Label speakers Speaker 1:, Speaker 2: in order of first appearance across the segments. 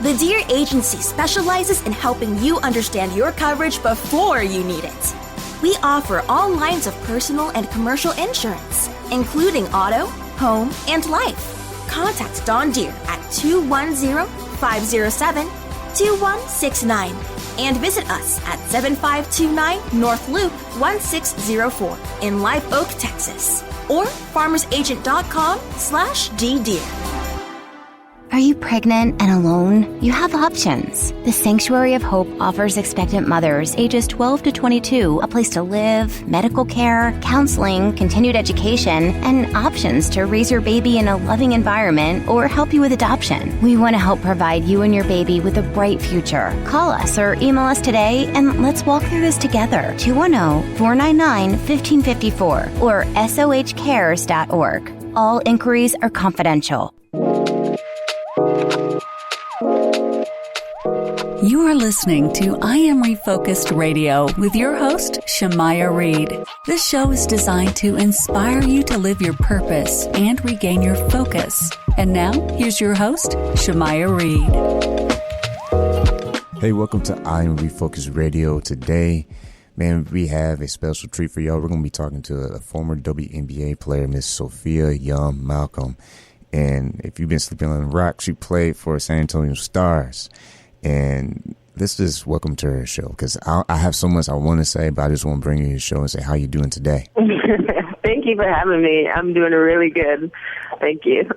Speaker 1: The Dear Agency specializes in helping you understand your coverage before you need it. We offer all lines of personal and commercial insurance, including auto, home, and life. Contact Dawn Deere at 210-507-2169 and visit us at 7529 North Loop 1604 in Live Oak, Texas, or farmersagent.com/ddeer.
Speaker 2: Are you pregnant and alone? You have options. The Sanctuary of Hope offers expectant mothers ages 12 to 22 a place to live, medical care, counseling, continued education, and options to raise your baby in a loving environment or help you with adoption. We want to help provide you and your baby with a bright future. Call us or email us today and let's walk through this together. 210-499-1554 or sohcares.org. All inquiries are confidential.
Speaker 3: You are listening to I Am Refocused Radio with your host, Shamaya Reed. This show is designed to inspire you to live your purpose and regain your focus. And now, here's your host, Shamaya Reed.
Speaker 4: Hey, welcome to I Am Refocused Radio. Today, man, we have a special treat for y'all. We're going to be talking to a former WNBA player, Miss Sophia Young-Malcolm. And if you've been sleeping on the rock, she played for San Antonio Stars. And let's just welcome to her show, because I have so much I want to say, but I just want to bring you to the show and say, how you doing today?
Speaker 5: Thank you for having me. I'm doing really good. Thank you.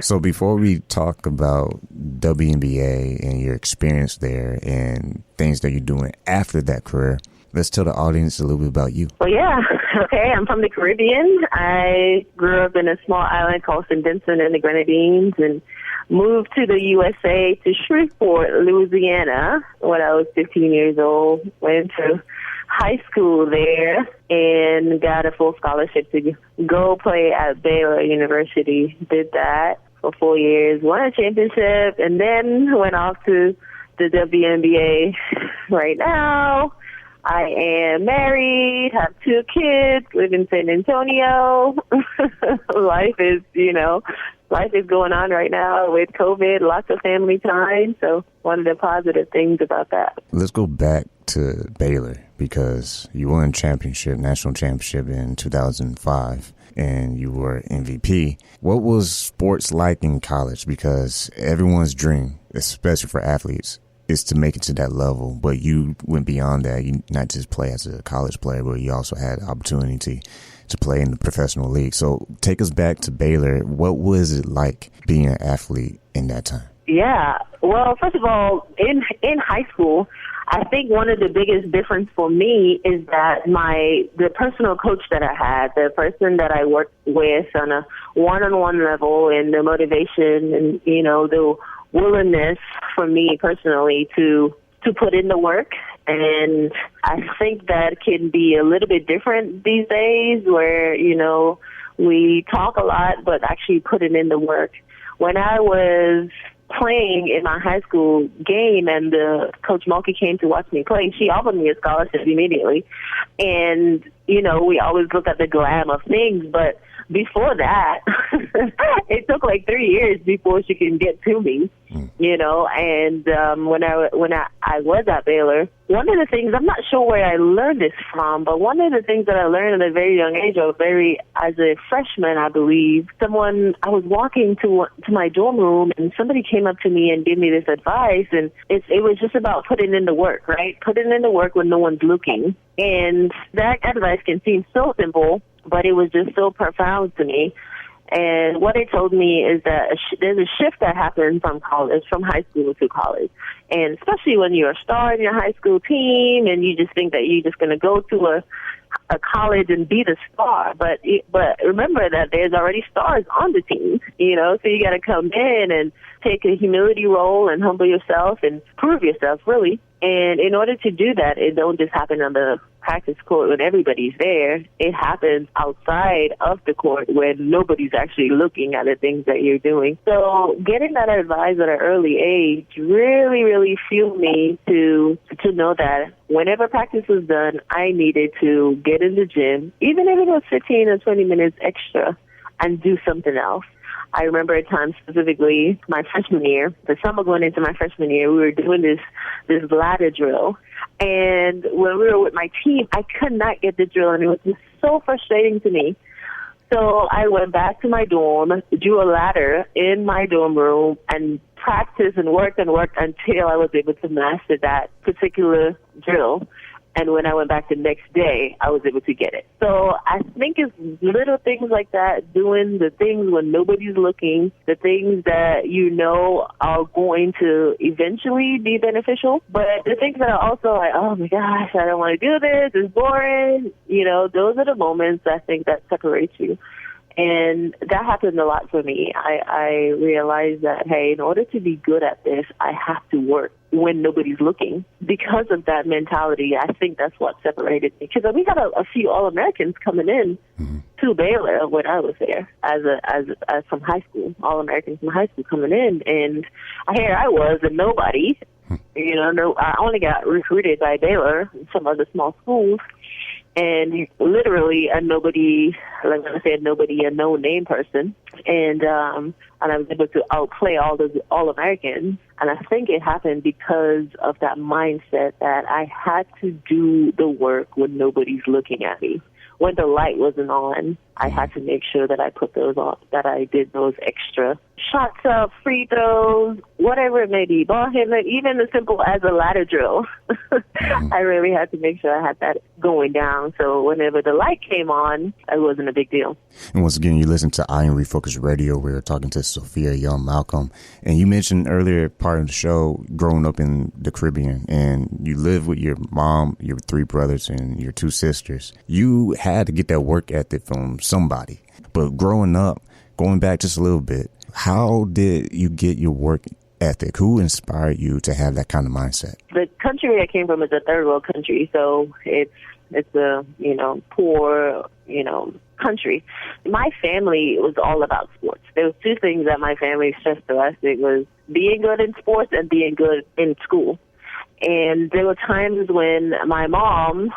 Speaker 4: So before we talk about WNBA and your experience there and things that you're doing after that career, let's tell the audience a little bit about you.
Speaker 5: Well, yeah. Okay, I'm from the Caribbean. I grew up in a small island called St. Vincent and the Grenadines and moved to the USA to Shreveport, Louisiana when I was 15 years old. Went to high school there and got a full scholarship to go play at Baylor University. Did that for 4 years, won a championship, and then went off to the WNBA. Right now, I am married, have 2 kids, live in San Antonio. Life is going on right now with COVID, lots of family time. So one of the positive things about that.
Speaker 4: Let's go back to Baylor, because you won national championship in 2005, and you were MVP. What was sports like in college? Because everyone's dream, especially for athletes, is to make it to that level, but you went beyond that. You not just play as a college player, but you also had opportunity to play in the professional league. So take us back to Baylor. What was it like being an athlete in that time?
Speaker 5: Yeah. Well, first of all, in high school, I think one of the biggest difference for me is that the personal coach that I had, the person that I worked with on a one-on-one level, and the motivation and, the willingness for me personally to put in the work. And I think that can be a little bit different these days where, we talk a lot, but actually putting in the work. When I was playing in my high school game and the Coach Mulkey came to watch me play, she offered me a scholarship immediately. And, we always look at the glam of things, but before that, it took like 3 years before she can get to me, and when I was at Baylor, one of the things, I'm not sure where I learned this from, but one of the things that I learned at a very young age, as a freshman, I believe, I was walking to my dorm room and somebody came up to me and gave me this advice, and it was just about putting in the work, right? Putting in the work when no one's looking. And that advice can seem so simple, but it was just so profound to me. And what it told me is that there's a shift that happens from high school to college. And especially when you're a star in your high school team and you just think that you're just going to go to a college and be the star. But remember that there's already stars on the team, so you got to come in and take a humility role and humble yourself and prove yourself, really. And in order to do that, it don't just happen on the practice court when everybody's there. It happens outside of the court when nobody's actually looking at the things that you're doing. So getting that advice at an early age really, really fueled me to know that whenever practice was done, I needed to get in the gym, even if it was 15 or 20 minutes extra, and do something else. I remember a time specifically my freshman year, the summer going into my freshman year, we were doing this ladder drill. And when we were with my team, I could not get the drill, and it was just so frustrating to me. So I went back to my dorm, drew a ladder in my dorm room, and practiced and worked until I was able to master that particular drill. And when I went back the next day, I was able to get it. So I think it's little things like that, doing the things when nobody's looking, the things that you know are going to eventually be beneficial. But the things that are also like, oh my gosh, I don't want to do this, it's boring. You know, those are the moments I think that separate you. And that happened a lot for me. I realized that, hey, in order to be good at this, I have to work when nobody's looking. Because of that mentality, I think that's what separated me. Because we had a few All-Americans coming in to Baylor when I was there as from high school, All-Americans from high school coming in. And here I was, a nobody. You know, I only got recruited by Baylor and some other small schools. And literally a nobody, like when I say a nobody, a no-name person. And I was able to outplay all the All-Americans. And I think it happened because of that mindset that I had to do the work when nobody's looking at me. When the light wasn't on, I had to make sure that I put those on, that I did those extra shots up, free throws, whatever it may be, ball handling, even as simple as a ladder drill. I really had to make sure I had that going down. So whenever the light came on, it wasn't a big deal.
Speaker 4: And once again, you listen to I Am Refocused Radio. We were talking to Sophia Young-Malcolm. And you mentioned earlier part of the show growing up in the Caribbean, and you live with your mom, your 3 brothers, and your 2 sisters. You had to get that work ethic from somebody. But growing up, going back just a little bit, how did you get your work ethic? Who inspired you to have that kind of mindset?
Speaker 5: The country I came from is a third world country, so it's a, poor, country. My family was all about sports. There was 2 things that my family stressed to us. It was being good in sports and being good in school. And there were times when my mom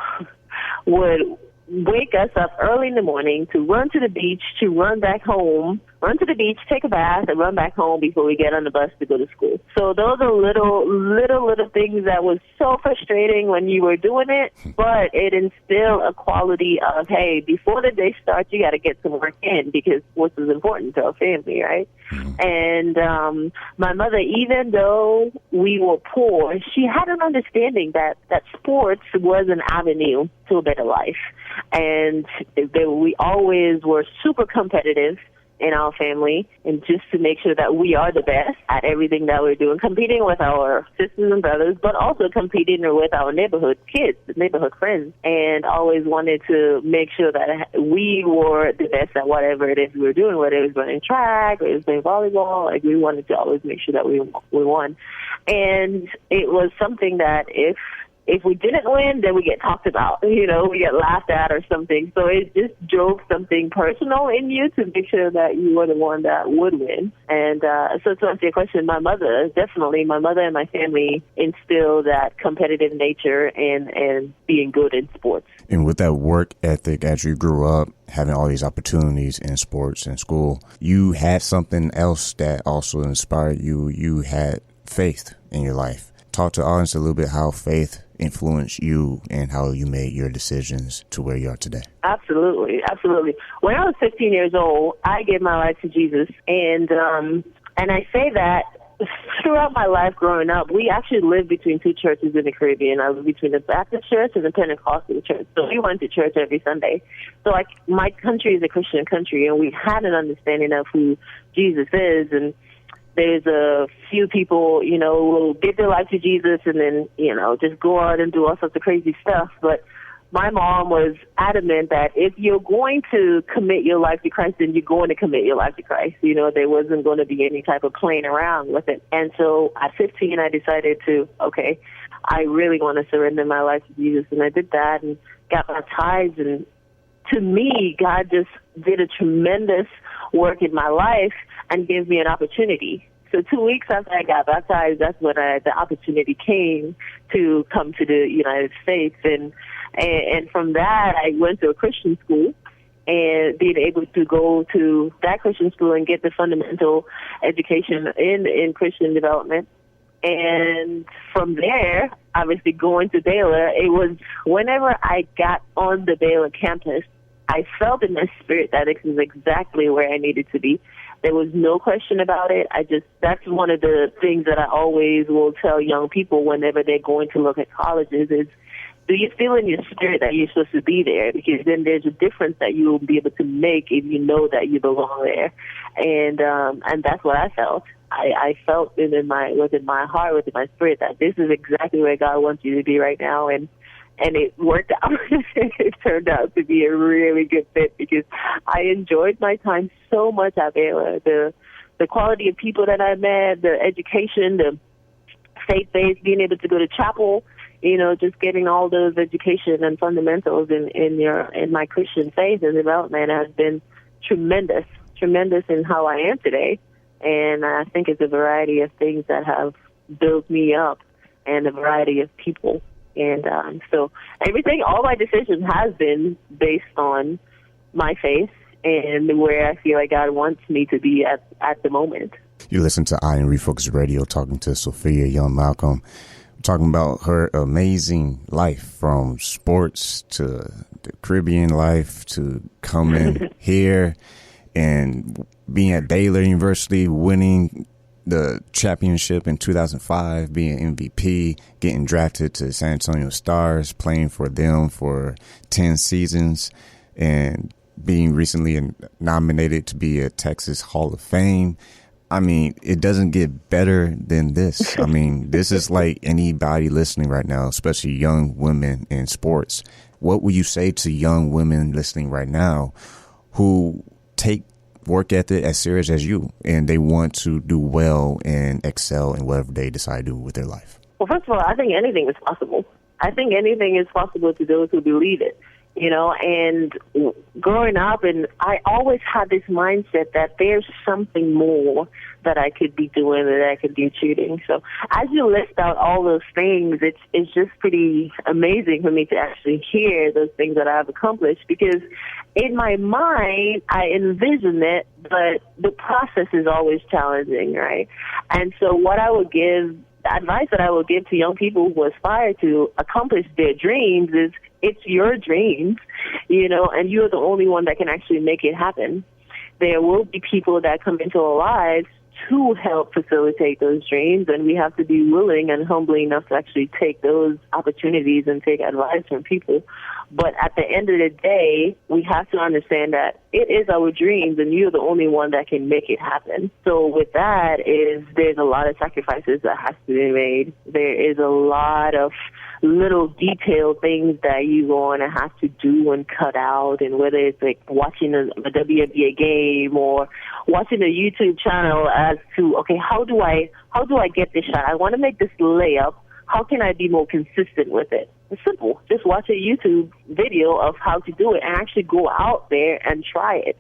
Speaker 5: would wake us up early in the morning to run to the beach, to run back home, run to the beach, take a bath, and run back home before we get on the bus to go to school. So those are little things that was so frustrating when you were doing it, but it instilled a quality of, hey, before the day starts, you got to get some work in because sports is important to our family, right? And my mother, even though we were poor, she had an understanding that sports was an avenue to a better life. And we always were super competitive in our family, and just to make sure that we are the best at everything that we're doing, competing with our sisters and brothers, but also competing with our neighborhood kids, neighborhood friends, and always wanted to make sure that we were the best at whatever it is we were doing, whether it was running track or it was playing volleyball. Like, we wanted to always make sure that we won. And it was something that if we didn't win, then we get talked about, we get laughed at or something. So it just drove something personal in you to make sure that you were the one that would win. And so to answer your question, my mother and my family instilled that competitive nature and being good in sports.
Speaker 4: And with that work ethic, as you grew up, having all these opportunities in sports and school, you had something else that also inspired you. You had faith in your life. Talk to the audience a little bit how faith influenced you and how you made your decisions to where you are today.
Speaker 5: Absolutely. When I was 15 years old, I gave my life to Jesus, and I say that throughout my life growing up, we actually lived between 2 churches in the Caribbean. I lived between the Baptist church and the Pentecostal church, so we went to church every Sunday. So my country is a Christian country, and we had an understanding of who Jesus is, and there's a few people, who will give their life to Jesus and then, just go out and do all sorts of crazy stuff. But my mom was adamant that if you're going to commit your life to Christ, then you're going to commit your life to Christ. There wasn't going to be any type of playing around with it. And so at 15, I decided okay, I really want to surrender my life to Jesus. And I did that and got baptized. And to me, God just did a tremendous work in my life and gave me an opportunity. So 2 weeks after I got baptized, that's when the opportunity came to come to the United States. And from that, I went to a Christian school. and being able to go to that Christian school and get the fundamental education in Christian development. And from there, obviously going to Baylor, it was whenever I got on the Baylor campus, I felt in my spirit that this is exactly where I needed to be. There was no question about it. That's one of the things that I always will tell young people whenever they're going to look at colleges is, do you feel in your spirit that you're supposed to be there? Because then there's a difference that you will be able to make if you know that you belong there. And that's what I felt. I felt within my heart, within my spirit, that this is exactly where God wants you to be right now. And it worked out. It turned out to be a really good fit because I enjoyed my time so much at Baylor. The quality of people that I met, the education, the faith-based, being able to go to chapel, just getting all those education and fundamentals in my Christian faith and development has been tremendous in how I am today. And I think it's a variety of things that have built me up and a variety of people. And so all my decisions has been based on my faith and where I feel like God wants me to be at the moment.
Speaker 4: You listen to I Am Refocused Radio, talking to Sophia Young-Malcolm, talking about her amazing life from sports to the Caribbean life to coming here and being at Baylor University, winning the championship in 2005, being MVP, getting drafted to San Antonio Stars, playing for them for 10 seasons, and being recently nominated to be a Texas Hall of Fame. I mean, it doesn't get better than this. I mean, this is like anybody listening right now, especially young women in sports. What would you say to young women listening right now who take work ethic as serious as you and they want to do well and excel in whatever they decide to do with their life?
Speaker 5: Well, first of all, I think anything is possible. I think anything is possible to those who believe it. And growing up, and I always had this mindset that there's something more that I could be doing, that I could be achieving. So as you list out all those things, it's just pretty amazing for me to actually hear those things that I've accomplished, because in my mind, I envision it, but the process is always challenging, right? And so the advice that I would give to young people who aspire to accomplish their dreams is, it's your dreams, and you're the only one that can actually make it happen. There will be people that come into our lives to help facilitate those dreams, and we have to be willing and humble enough to actually take those opportunities and take advice from people. But at the end of the day, we have to understand that it is our dreams, and you're the only one that can make it happen. So with that, there's a lot of sacrifices that has to be made. There is a lot of little detailed things that you're going to have to do and cut out, and whether it's like watching a WNBA game or watching a YouTube channel as to, okay, how do I get this shot? I want to make this layup. How can I be more consistent with it? It's simple. Just watch a YouTube video of how to do it and actually go out there and try it.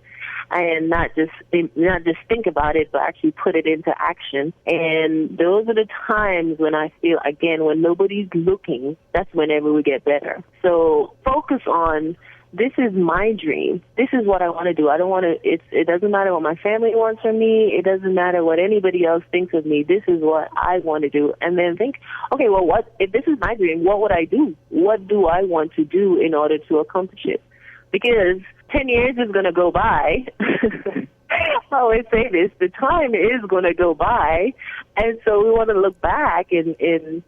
Speaker 5: And not just think about it, but actually put it into action. And those are the times when I feel, again, when nobody's looking, that's whenever we get better. So focus on, this is my dream. This is what I want to do. I don't want to, it doesn't matter what my family wants from me. It doesn't matter what anybody else thinks of me. This is what I want to do. And then think, okay, well, if this is my dream, what would I do? What do I want to do in order to accomplish it? Because 10 years is going to go by. I always say this, the time is going to go by. And so we want to look back in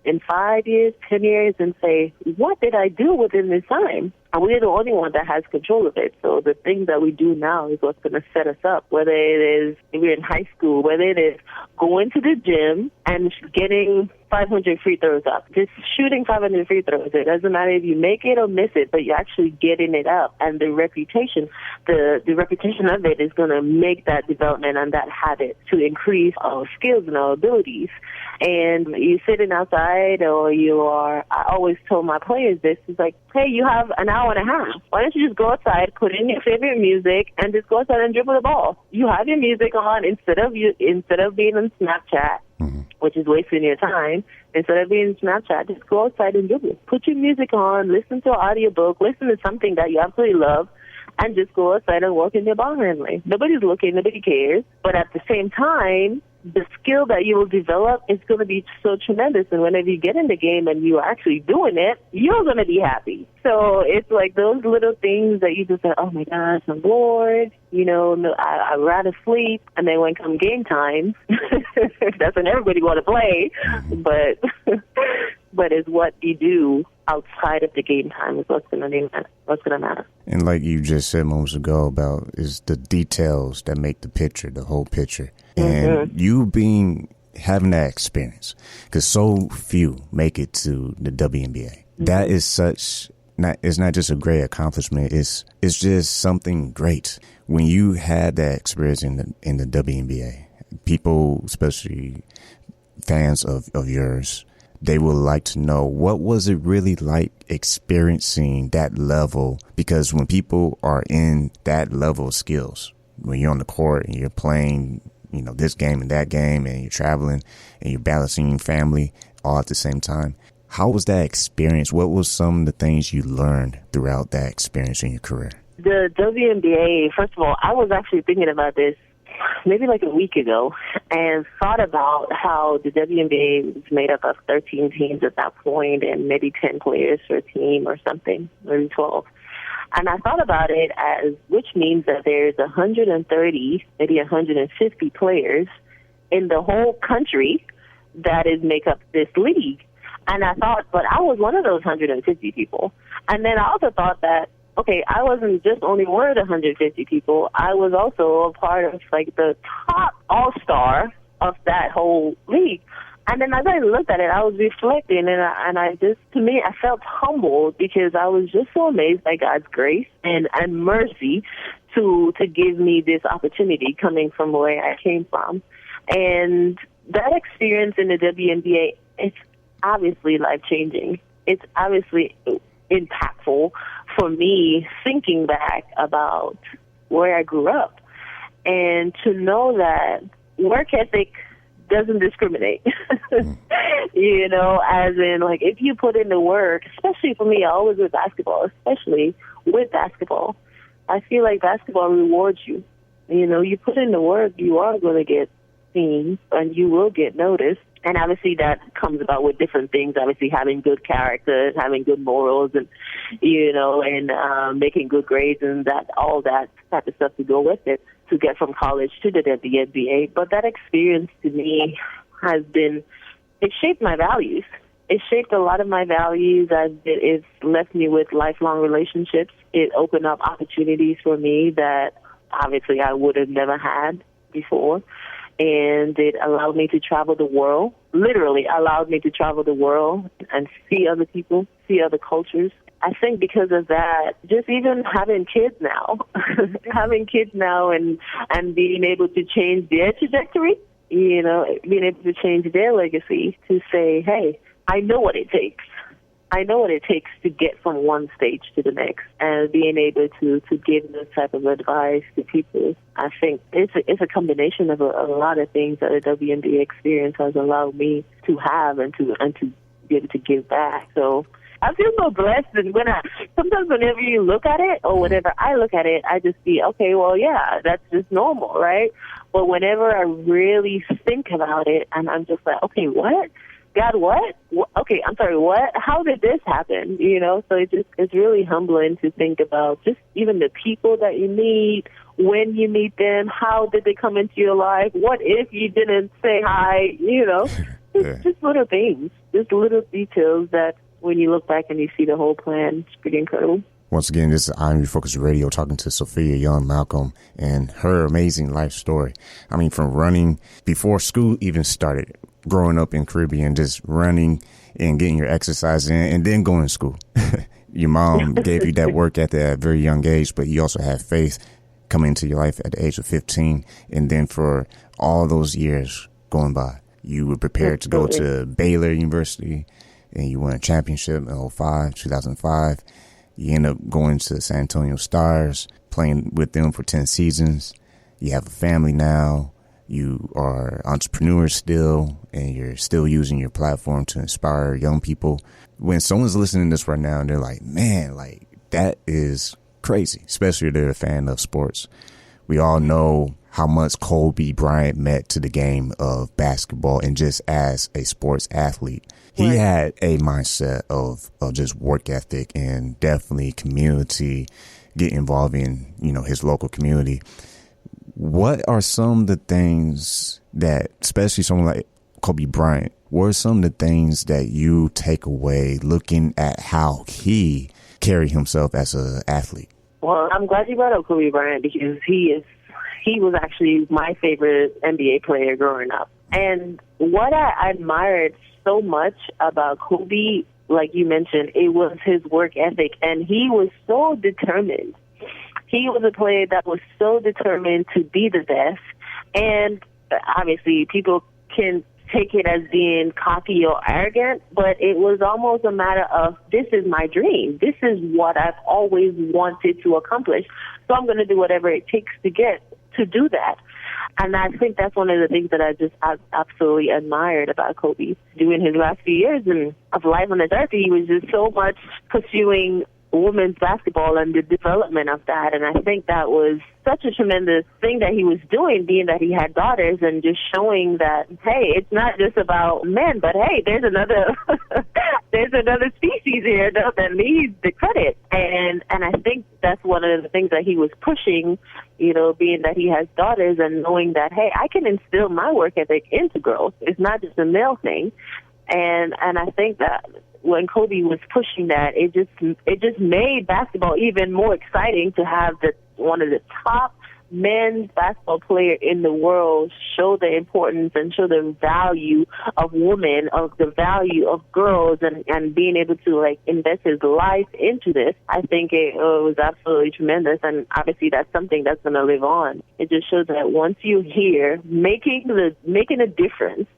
Speaker 5: 5 years, 10 years and say, what did I do within this time? And we're the only one that has control of it. So the things that we do now is what's going to set us up, whether it is if we're in high school, whether it is going to the gym and getting 500 free throws up, just shooting 500 free throws. It doesn't matter if you make it or miss it, but you're actually getting it up. And the reputation of it is going to make that development and that habit to increase our skills and our abilities. And you're sitting outside or I always told my players this, is like, hey, you have an hour and a half. Why don't you just go outside, put in your favorite music, and just go outside and dribble the ball? You have your music on instead of being on Snapchat, which is wasting your time. Instead of being on Snapchat, just go outside and dribble. Put your music on, listen to an audiobook, listen to something that you absolutely love, and just go outside and work in your ball handling. Nobody's looking, nobody cares. But at the same time, the skill that you will develop is going to be so tremendous. And whenever you get in the game and you're actually doing it, you're going to be happy. So it's like those little things that you just say, oh my gosh, I'm bored. No, I'd rather sleep. And then when come game time, that's when everybody want to play. But it's what you do outside of the game time is what's going to matter.
Speaker 4: And like you just said moments ago about is the details that make the picture, the whole picture. And you having that experience, because so few make it to the WNBA. That is it's not just a great accomplishment. It's just something great. When you had that experience in the WNBA, people, especially fans of yours, they would like to know, what was it really like experiencing that level? Because when people are in that level of skills, when you're on the court and you're playing, this game and that game, and you're traveling and you're balancing your family all at the same time, how was that experience? What was some of the things you learned throughout that experience in your career?
Speaker 5: The WNBA, first of all, I was actually thinking about this maybe like a week ago and thought about how the WNBA was made up of 13 teams at that point and maybe 10 players per team or something, maybe 12. And I thought about it which means that there's 130, maybe 150 players in the whole country that make up this league. And I thought, but I was one of those 150 people. And then I also thought that, okay, I wasn't just only one of the 150 people. I was also a part of like the top all-star of that whole league. And then as I looked at it, I was reflecting, and I just, to me, I felt humbled because I was just so amazed by God's grace and mercy to give me this opportunity coming from where I came from. And that experience in the WNBA, it's obviously life-changing. It's obviously impactful for me thinking back about where I grew up and to know that work ethic doesn't discriminate. As in, like, if you put in the work, especially for me, always with basketball, I feel like basketball rewards you. You put in the work, you are going to get seen and you will get noticed. And obviously that comes about with different things, obviously having good character, having good morals, and, making good grades and all that type of stuff to go with it to get from college to the WNBA. But that experience to me it shaped my values. It shaped a lot of my values. It's left me with lifelong relationships. It opened up opportunities for me that obviously I would have never had before. And it allowed me to travel the world, literally allowed me to travel the world and see other people, see other cultures. I think because of that, just even having kids now and being able to change their trajectory, being able to change their legacy to say, hey, I know what it takes. I know what it takes to get from one stage to the next, and being able to give this type of advice to people. I think it's a combination of a lot of things that the WNBA experience has allowed me to have and to be able to give back. So I feel so blessed, and sometimes whenever you look at it, or whenever I look at it, I just see, okay, well, yeah, that's just normal, right? But whenever I really think about it, and I'm just like, okay, what? God, what? Okay, I'm sorry, what? How did this happen? So it's really humbling to think about just even the people that you meet, when you meet them, how did they come into your life? What if you didn't say hi? Just little things, just little details that when you look back and you see the whole plan, it's pretty incredible.
Speaker 4: Once again, this is I'm Refocused Radio talking to Sophia Young-Malcolm and her amazing life story. I mean, from running before school even started, growing up in Caribbean, just running and getting your exercise in and then going to school. Your mom gave you that work at a very young age, but you also had faith coming into your life at the age of 15. And then for all those years going by, you were prepared to go to Baylor University and you won a championship in 2005. You end up going to San Antonio Stars, playing with them for 10 seasons. You have a family now. You are entrepreneur still, and you're still using your platform to inspire young people. When someone's listening to this right now and they're like, man, like that is crazy, especially if they're a fan of sports. We all know how much Kobe Bryant meant to the game of basketball and just as a sports athlete. He had a mindset of just work ethic and definitely community, get involved in, his local community. What are some of the things that, especially someone like Kobe Bryant, what are some of the things that you take away looking at how he carried himself as an athlete?
Speaker 5: Well, I'm glad you brought up Kobe Bryant because he was actually my favorite NBA player growing up. And what I admired so much about Kobe, like you mentioned, it was his work ethic, and he was so determined. He was a player that was so determined to be the best. And obviously people can take it as being cocky or arrogant, but it was almost a matter of, this is my dream. This is what I've always wanted to accomplish. So I'm going to do whatever it takes to do that. And I think that's one of the things that I absolutely admired about Kobe. During his last few years of life on this earth, he was just so much pursuing women's basketball and the development of that. And I think that was such a tremendous thing that he was doing, being that he had daughters, and just showing that, hey, it's not just about men, but hey, there's another species here that needs the credit. And I think that's one of the things that he was pushing, being that he has daughters and knowing that, hey, I can instill my work ethic into girls. It's not just a male thing. And I think that when Kobe was pushing that, it just made basketball even more exciting to have one of the top men's basketball player in the world show the importance and show the value of women, of the value of girls, and being able to invest his life into this. I think it was absolutely tremendous, and obviously that's something that's going to live on. It just shows that once you're here, making a difference,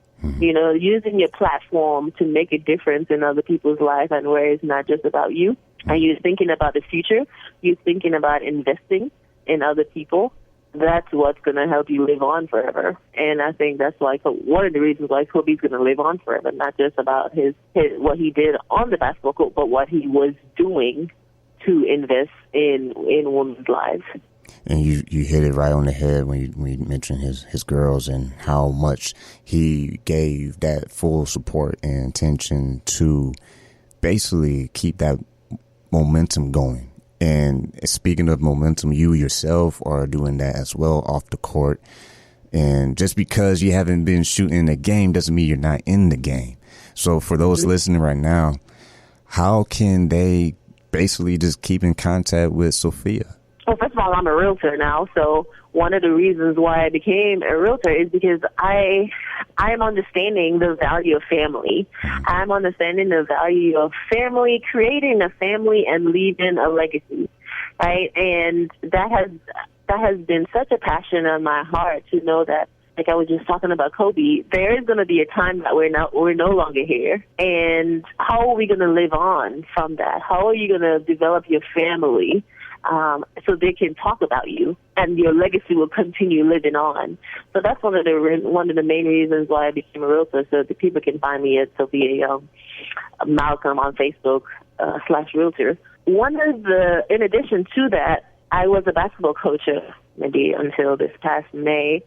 Speaker 5: using your platform to make a difference in other people's lives, and where it's not just about you, and you're thinking about the future, you're thinking about investing in other people, that's what's going to help you live on forever. And I think that's one of the reasons why Kobe's going to live on forever, not just about his what he did on the basketball court, but what he was doing to invest in women's lives.
Speaker 4: And you hit it right on the head when you mentioned his girls and how much he gave that full support and attention to basically keep that momentum going. And speaking of momentum, you yourself are doing that as well off the court. And just because you haven't been shooting a game doesn't mean you're not in the game. So for those listening right now, how can they basically just keep in contact with Sophia?
Speaker 5: Well, first of all, I'm a realtor now, so one of the reasons why I became a realtor is because I am understanding the value of family. I'm understanding the value of family, creating a family and leaving a legacy, right? And that has been such a passion on my heart to know that, like I was just talking about Kobe, there is going to be a time that we're no longer here. And how are we going to live on from that? How are you going to develop your family so they can talk about you, and your legacy will continue living on? So that's one of the main reasons why I became a realtor, so that people can find me at Sophia Young-Malcolm on Facebook /realtor. In addition to that, I was a basketball coach maybe until this past May.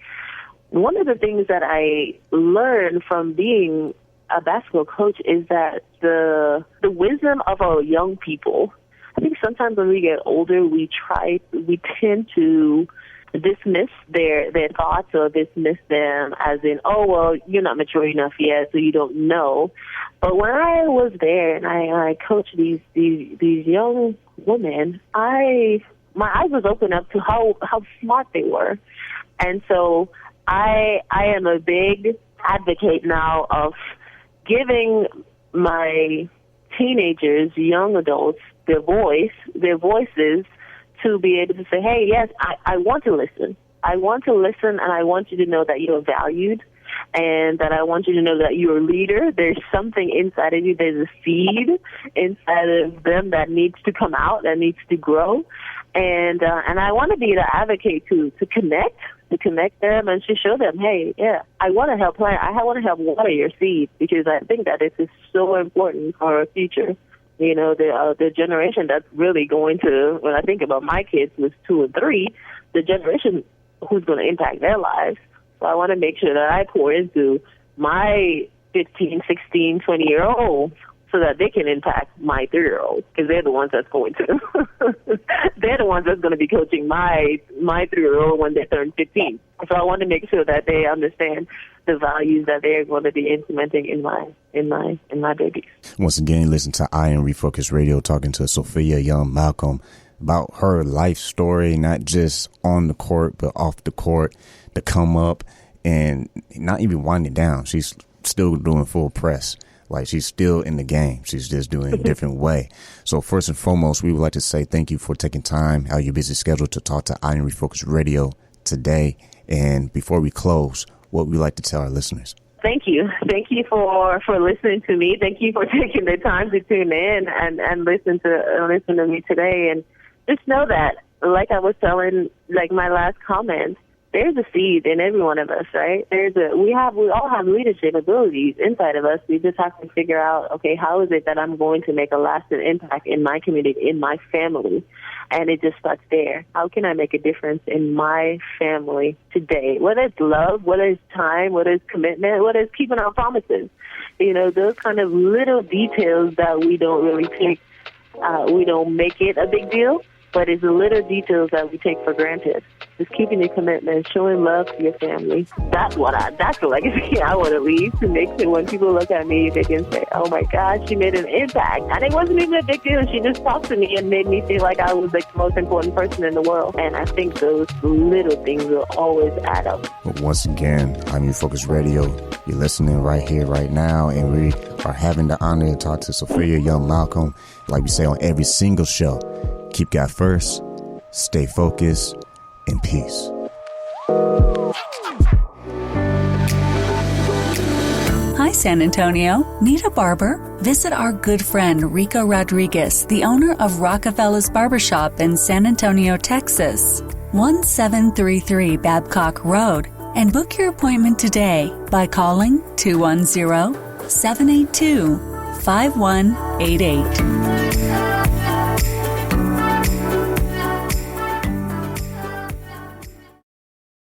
Speaker 5: One of the things that I learned from being a basketball coach is that the wisdom of our young people. I think sometimes when we get older, we tend to dismiss their thoughts or dismiss them as in, oh, well, you're not mature enough yet, so you don't know. But when I was there and I coached these young women, my eyes was opened up to how smart they were. And so I am a big advocate now of giving my teenagers, young adults, their voices to be able to say, hey, yes, I want to listen. I want to listen, and I want you to know that you're valued, and that I want you to know that you're a leader. There's something inside of you. There's a seed inside of them that needs to come out, that needs to grow. And I want to be the advocate to connect them and to show them, hey, yeah, I want to help plant. I want to help water your seed, because I think that this is so important for our future. You know, the generation that's really going to, when I think about my kids who's 2 and 3, the generation who's going to impact their lives. So I want to make sure that I pour into my 15, 16, 20-year-olds so that they can impact my 3-year-olds, because they're the ones that's going to. They're the ones that's going to be coaching my 3-year-old when they turn 15. So I want to make sure that they understand the values that they're going to be implementing in my babies.
Speaker 4: Once again, listen to I Am Refocused Radio, talking to Sophia Young-Malcolm about her life story, not just on the court, but off the court, to come up and not even winding down. She's still doing full press. Like, she's still in the game. She's just doing it a different way. So first and foremost, we would like to say thank you for taking time out of your busy schedule to talk to I Am Refocused Radio today. And before we close, what would you like to tell our listeners?
Speaker 5: Thank you. Thank you for listening to me. Thank you for taking the time to tune in and listen to me today. And just know that, like I was telling, like my last comment, there's a seed in every one of us, right? We all have leadership abilities inside of us. We just have to figure out, okay, how is it that I'm going to make a lasting impact in my community, in my family? And it just starts there. How can I make a difference in my family today? Whether it's love, whether it's time, whether it's commitment, whether it's keeping our promises. You know, those kind of little details that we don't really take, we don't make it a big deal, but it's the little details that we take for granted. Just keeping your commitment, showing love to your family. That's the legacy I want to leave, to make sure when people look at me, they can say, oh my God, she made an impact. And it wasn't even a big deal. She just talked to me and made me feel like I was like the most important person in the world. And I think those little things will always add up.
Speaker 4: But once again, I'm Refocused Radio. You're listening right here, right now, and we are having the honor to talk to Sophia Young-Malcolm. Like we say on every single show, keep God first, stay focused, and peace.
Speaker 3: Hi, San Antonio. Need a barber? Visit our good friend Rico Rodriguez, the owner of Rockefeller's Barbershop in San Antonio, Texas, 1733 Babcock Road, and book your appointment today by calling 210-782-5188.